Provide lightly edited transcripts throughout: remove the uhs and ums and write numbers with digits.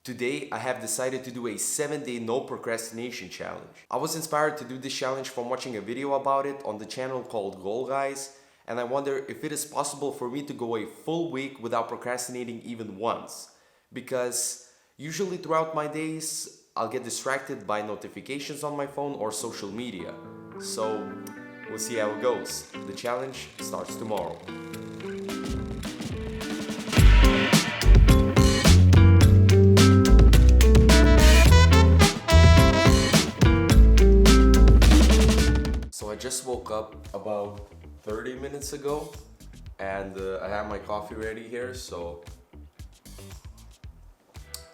Today, I have decided to do a 7-day no procrastination challenge. I was inspired to do this challenge from watching a video about it on the channel called Goal Guys, and I wonder if it is possible for me to go a full week without procrastinating even once. Because usually throughout my days, I'll get distracted by notifications on my phone or social media. So, we'll see how it goes. The challenge starts tomorrow. So I just woke up about 30 minutes ago and I have my coffee ready here, so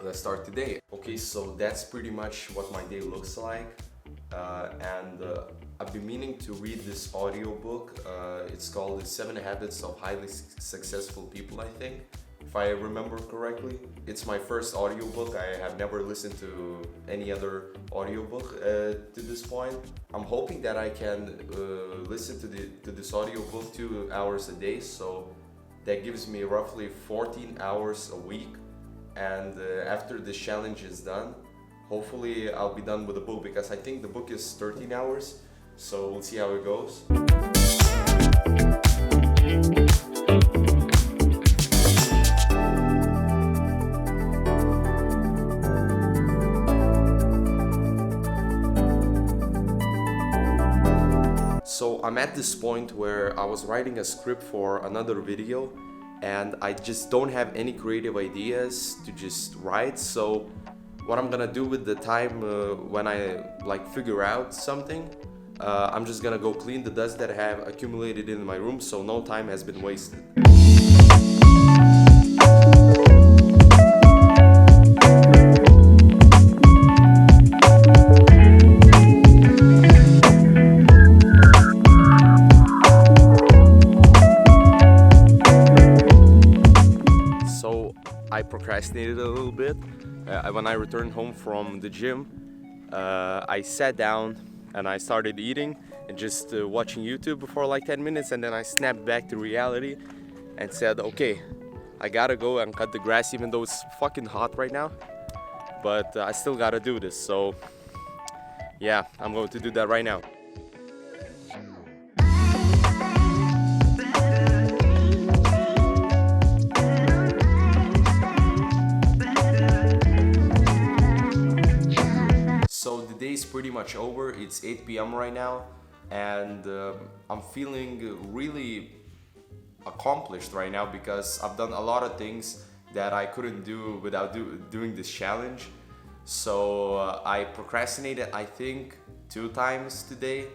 let's start today. Okay, so that's pretty much what my day looks like, and I've been meaning to read this audiobook. It's called The 7 Habits of Highly Successful People, I think, if I remember correctly. It's my first audiobook. I have never listened to any other audiobook to this point. I'm hoping that I can listen to this audiobook 2 hours a day, so that gives me roughly 14 hours a week. And after this challenge is done, hopefully I'll be done with the book, because I think the book is 13 hours, so we'll see how it goes. So I'm at this point where I was writing a script for another video and I just don't have any creative ideas to just write. So what I'm gonna do with the time when I figure out something, I'm just gonna go clean the dust that I have accumulated in my room, so no time has been wasted. I procrastinated a little bit. When I returned home from the gym, I sat down and I started eating and just watching YouTube for like 10 minutes, and then I snapped back to reality and said, okay, I gotta go and cut the grass, even though it's fucking hot right now, but I still gotta do this. So yeah, I'm going to do that right now. So the day is pretty much over. It's 8 p.m. right now, and I'm feeling really accomplished right now because I've done a lot of things that I couldn't do without doing this challenge. So I procrastinated, I think, 2 times today.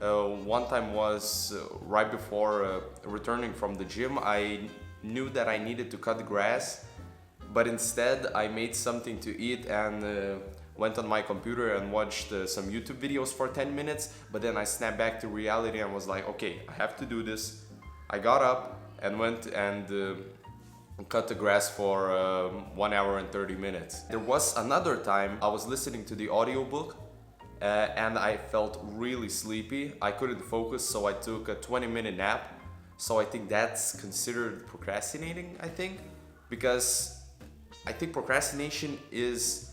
One time was right before returning from the gym. I knew that I needed to cut the grass, but instead I made something to eat and went on my computer and watched some YouTube videos for 10 minutes, but then I snapped back to reality and was like, okay, I have to do this. I got up and went and cut the grass for 1 hour and 30 minutes. There was another time I was listening to the audiobook and I felt really sleepy. I couldn't focus, so I took a 20-minute nap. So I think that's considered procrastinating, I think, because I think procrastination is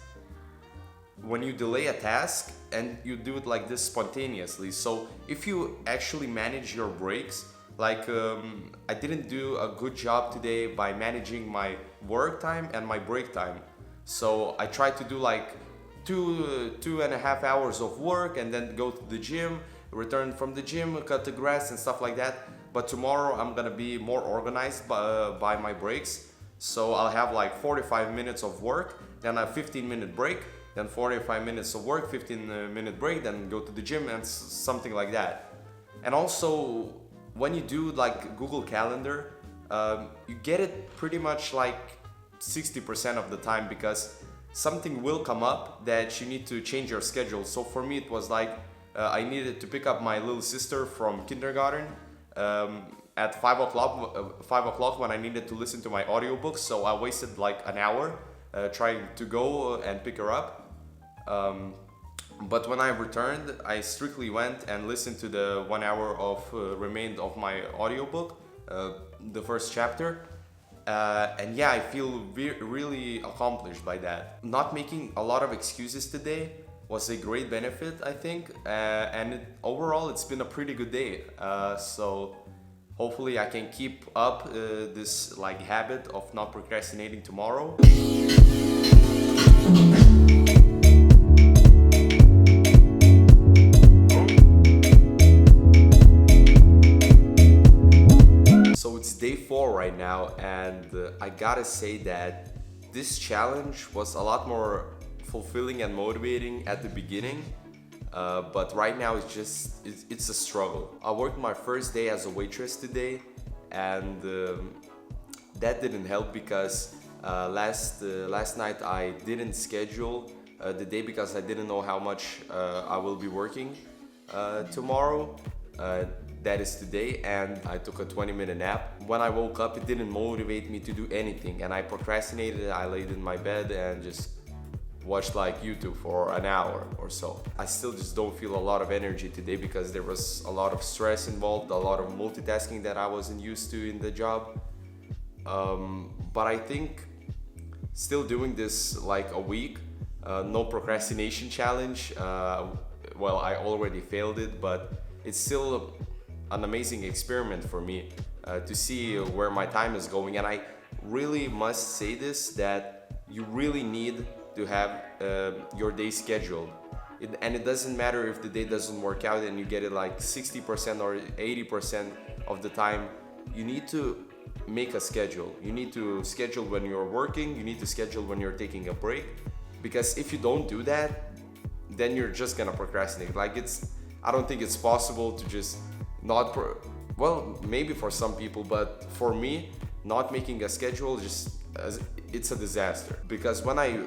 when you delay a task and you do it like this spontaneously. So if you actually manage your breaks, I didn't do a good job today by managing my work time and my break time. So I tried to do like two and a half hours of work and then go to the gym, return from the gym, cut the grass and stuff like that. But tomorrow I'm gonna be more organized by my breaks. So I'll have like 45 minutes of work, then a 15-minute break, then 45 minutes of work, 15-minute break, then go to the gym, and something like that. And also, when you do like Google Calendar, you get it pretty much like 60% of the time, because something will come up that you need to change your schedule. So for me, it was like I needed to pick up my little sister from kindergarten at 5 o'clock when I needed to listen to my audiobook. So I wasted like an hour trying to go and pick her up. But when I returned, I strictly went and listened to the 1 hour of remained of my audiobook, the first chapter, And yeah, I feel really accomplished by that. Not making a lot of excuses today was a great benefit, I think. And overall, it's been a pretty good day. So hopefully, I can keep up this like habit of not procrastinating tomorrow. So it's day 4 right now, and I gotta say that this challenge was a lot more fulfilling and motivating at the beginning, but right now it's a struggle. I worked my first day as a waitress today, and that didn't help because last night I didn't schedule the day because I didn't know how much I will be working tomorrow. That is today, and I took a 20-minute nap. When I woke up, it didn't motivate me to do anything, and I procrastinated. I laid in my bed and just watched like YouTube for an hour or so. I still just don't feel a lot of energy today because there was a lot of stress involved, a lot of multitasking that I wasn't used to in the job. But I think still doing this like a week, no procrastination challenge. Well, I already failed it, but it's still an amazing experiment for me to see where my time is going. And I really must say this, that you really need to have your day scheduled. And it doesn't matter if the day doesn't work out and you get it like 60% or 80% of the time. You need to make a schedule. You need to schedule when you're working, you need to schedule when you're taking a break. Because if you don't do that, then you're just gonna procrastinate. I don't think it's possible to just well, maybe for some people, but for me, not making a schedule it's a disaster. Because when I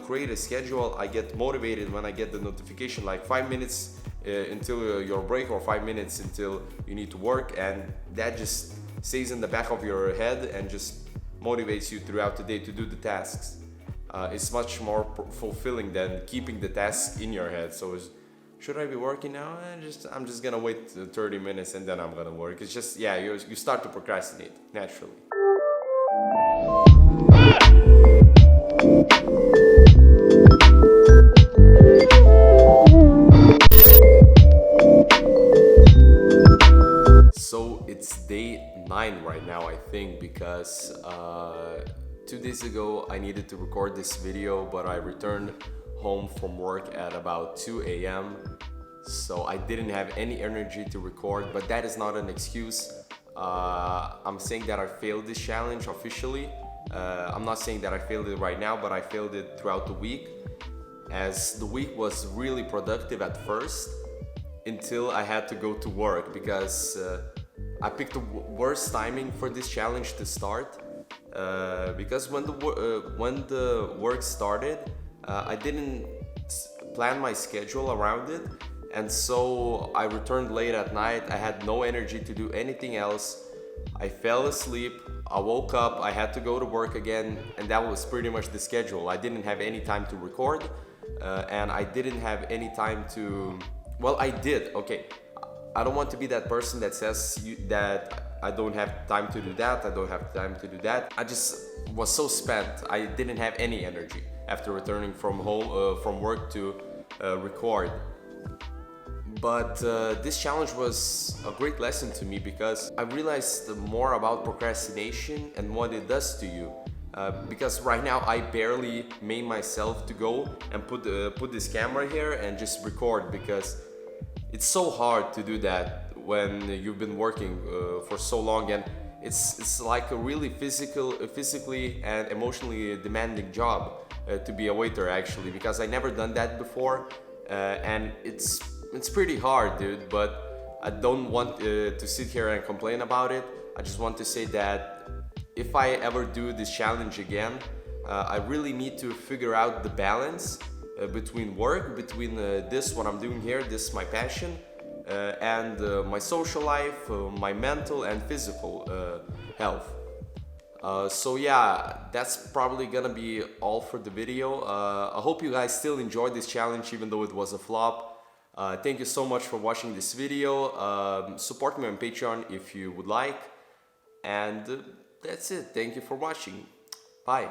create a schedule, I get motivated when I get the notification like 5 minutes until your break, or 5 minutes until you need to work, and that just stays in the back of your head and just motivates you throughout the day to do the tasks. It's much more fulfilling than keeping the tasks in your head. So should I be working now? I'm just gonna wait 30 minutes and then I'm gonna work. It's just, yeah, you start to procrastinate naturally. So it's day 9 right now, I think, because 2 days ago I needed to record this video, but I returned home from work at about 2 a.m. So I didn't have any energy to record, but that is not an excuse. I'm saying that I failed this challenge officially. I'm not saying that I failed it right now, but I failed it throughout the week, as the week was really productive at first until I had to go to work, because I picked the worst timing for this challenge to start, because when the work started, I didn't plan my schedule around it, and so I returned late at night. I had no energy to do anything else. I fell asleep, I woke up, I had to go to work again, and that was pretty much the schedule. I didn't have any time to record, and I didn't have any time to... Well, I did, okay. I don't want to be that person that says that I don't have time to do that, I don't have time to do that. I just was so spent, I didn't have any energy after returning from work to record. But this challenge was a great lesson to me, because I realized more about procrastination and what it does to you. Because right now I barely made myself to go and put this camera here and just record, because it's so hard to do that when you've been working for so long, and it's like a really physically and emotionally demanding job to be a waiter, actually, because I never done that before, and it's pretty hard, dude. But I don't want to sit here and complain about it. I just want to say that if I ever do this challenge again, I really need to figure out the balance between work, between this, what I'm doing here, this my passion, and my social life, my mental and physical health. So yeah, that's probably gonna be all for the video. I hope you guys still enjoyed this challenge, even though it was a flop. Thank you so much for watching this video. Support me on Patreon if you would like, and that's it. Thank you for watching. Bye.